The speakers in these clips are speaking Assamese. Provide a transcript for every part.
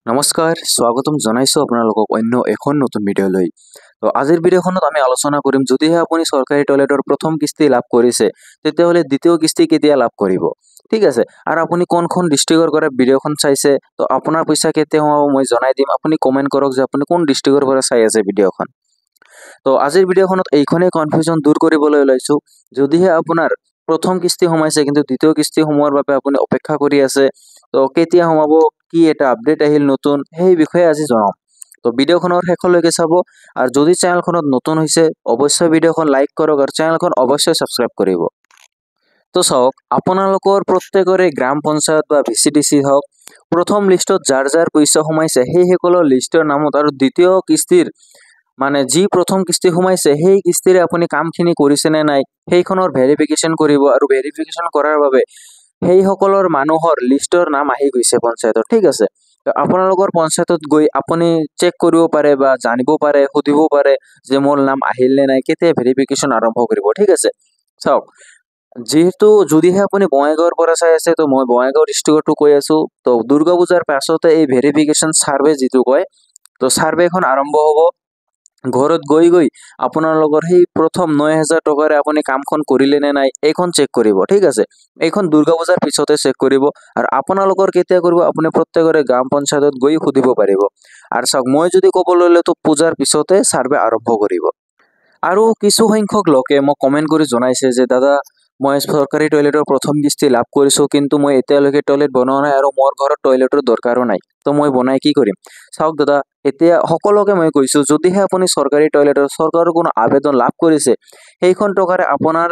নমস্কাৰ স্বাগতম জনাইছো আপোনালোকক অন্য এখন নতুন ভিডিঅ'লৈ। তো আজিৰ ভিডিঅ'খনত আমি আলোচনা কৰিম যদিহে আপুনি চৰকাৰী টয়লেটৰ প্ৰথম কিস্তি লাভ কৰিছে তেতিয়াহ'লে দ্বিতীয় কিস্তি কেতিয়া লাভ কৰিব, ঠিক আছে। আৰু আপুনি কোনখন ডিষ্ট্ৰিক্টৰ পৰা ভিডিঅ'খন চাইছে তো আপোনাৰ পইচা কেতিয়া সোমাব মই জনাই দিম। আপুনি কমেণ্ট কৰক যে আপুনি কোন ডিষ্ট্ৰিক্টৰ পৰা চাই আছে ভিডিঅ'খন। তো আজিৰ ভিডিঅ'খনত এইখনেই কনফিউজন দূৰ কৰিবলৈ ওলাইছো। যদিহে আপোনাৰ প্ৰথম কিস্তি সোমাইছে কিন্তু দ্বিতীয় কিস্তি সোমোৱাৰ বাবে আপুনি অপেক্ষা কৰি আছে, তো কেতিয়া সোমাব, কি এটা আপডেট আহিল নতুন, সেই বিষয়ে আজি জনাম। তো ভিডিঅ'খনৰ শেষলৈকে চাব। আৰু যদি চেনেলখনত নতুন হৈছে অৱশ্যই ভিডিঅ'খন লাইক কৰক আৰু চেনেলখন অৱশ্যই ছাবস্ক্ৰাইব কৰিব। তো চাওক, আপোনালোকৰ প্ৰত্যেকৰে গ্ৰাম পঞ্চায়ত বা VCDC হওক, প্ৰথম লিষ্টত যাৰ যাৰ পইচা সোমাইছে সেইসকলৰ লিষ্টৰ নামত আৰু দ্বিতীয় কিস্তিৰ মানে যি প্ৰথম কিস্তি সোমাইছে সেই কিস্তিৰে আপুনি কামখিনি কৰিছে নে নাই সেইখনৰ ভেৰিফিকেশ্যন কৰিব। আৰু ভেৰিফিকেশ্যন কৰাৰ বাবে সেইসকলৰ মানুহৰ লিষ্টৰ নাম আহি গৈছে পঞ্চায়তৰ, ঠিক আছে। তো আপোনালোকৰ পঞ্চায়তত গৈ আপুনি চেক কৰিব পাৰে বা জানিব পাৰে, সুধিব পাৰে যে মোৰ নাম আহিল নে নাই, কেতিয়া ভেৰিফিকেশ্যন আৰম্ভ কৰিব, ঠিক আছে। চাওক, যিহেতু যদিহে আপুনি বঙাইগাঁৱৰ পৰা চাই আছে তো মই বঙাইগাঁও ডিষ্ট্ৰিক্টতো কৈ আছো। তো দুৰ্গা পূজাৰ পাছতে এই ভেৰিফিকেশ্যন ছাৰ্ভে যিটো কয়, তো ছাৰ্ভেখন আৰম্ভ হ'ব। ঘৰত গৈ গৈ আপোনালোকৰ সেই প্ৰথম 9,000 টকাৰে আপুনি কামখন কৰিলে নে নাই এইখন চেক কৰিব, ঠিক আছে। এইখন দুৰ্গা পূজাৰ পিছতে চেক কৰিব। আৰু আপোনালোকৰ কেতিয়া কৰিব আপুনি প্ৰত্যেকৰে গ্ৰাম পঞ্চায়তত গৈ সুধিব পাৰিব। আৰু চাওক, মই যদি ক'বলৈ ল'লে তো পূজাৰ পিছতে ছাৰ্ভে আৰম্ভ কৰিব। আৰু কিছু সংখ্যক লোকে মোক কমেণ্ট কৰি জনাইছে যে দাদা, মই চৰকাৰী টয়লেটৰ প্ৰথম কিস্তি লাভ কৰিছোঁ কিন্তু মই এতিয়ালৈকে টয়লেট বনোৱা নাই আৰু মোৰ ঘৰত টয়লেটৰ দৰকাৰো নাই, তো মই বনাই কি কৰিম। চাওক দাদা, এতিয়া সকলোকে মই কৈছোঁ যদিহে আপুনি চৰকাৰী টয়লেটৰ চৰকাৰৰ কোনো আবেদন লাভ কৰিছে সেইখন টকাৰে আপোনাৰ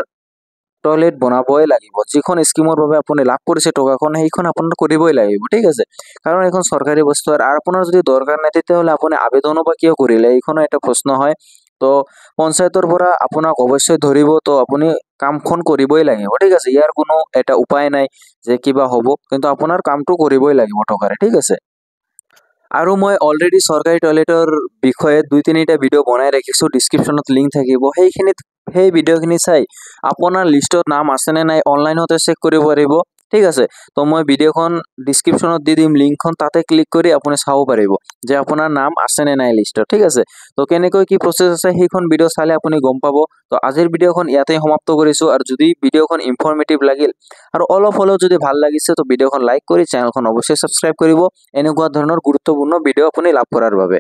টয়লেট বনাবই লাগিব। যিখন স্কিমৰ বাবে আপুনি লাভ কৰিছে টকাখন সেইখন আপোনাৰ কৰিবই লাগিব, ঠিক আছে। কাৰণ এইখন চৰকাৰী বস্তু আৰু আপোনাৰ যদি দৰকাৰ নাই তেতিয়াহ'লে আপুনি আবেদনো বা কিয় কৰিলে, এইখনো এটা প্ৰশ্ন হয়। তো পঞ্চায়তৰ পৰা আপোনাক অৱশ্যই ধৰিব, তো আপুনি কামখন কৰিবই লাগিব, ঠিক আছে। ইয়াৰ কোনো এটা উপায় নাই যে কিবা হ'ব, কিন্তু আপোনাৰ কামটো কৰিবই লাগিব টকাৰে, ঠিক আছে। আৰু মই অলৰেডি চৰকাৰী টয়লেটৰ বিষয়ে 2-3টা ভিডিঅ' বনাই ৰাখিছোঁ, ডিছক্ৰিপশ্যনত লিংক থাকিব। সেই ভিডিঅ'খিনি চাই আপোনাৰ লিষ্টত নাম আছেনে নাই অনলাইনতে চেক কৰিব পাৰিব, ঠিক আছে। তো মই ভিডিঅ'খন ডিছক্ৰিপশ্যনত দি দিম লিংকখন, তাতে ক্লিক কৰি আপুনি চাব পাৰিব যে আপোনাৰ নাম আছেনে নাই লিষ্টত, ঠিক আছে। তো কেনেকৈ কি প্ৰচেছ আছে সেইখন ভিডিঅ' চালে আপুনি গম পাব। তো আজিৰ ভিডিঅ'খন ইয়াতে সমাপ্ত কৰিছোঁ। আৰু যদি ভিডিঅ'খন ইনফৰ্মেটিভ লাগিল আৰু অলপ হ'লেও যদি ভাল লাগিছে তো ভিডিঅ'খন লাইক কৰি চেনেলখন অৱশ্যই ছাবস্ক্ৰাইব কৰিব এনেকুৱা ধৰণৰ গুৰুত্বপূৰ্ণ ভিডিঅ' আপুনি লাভ কৰাৰ বাবে।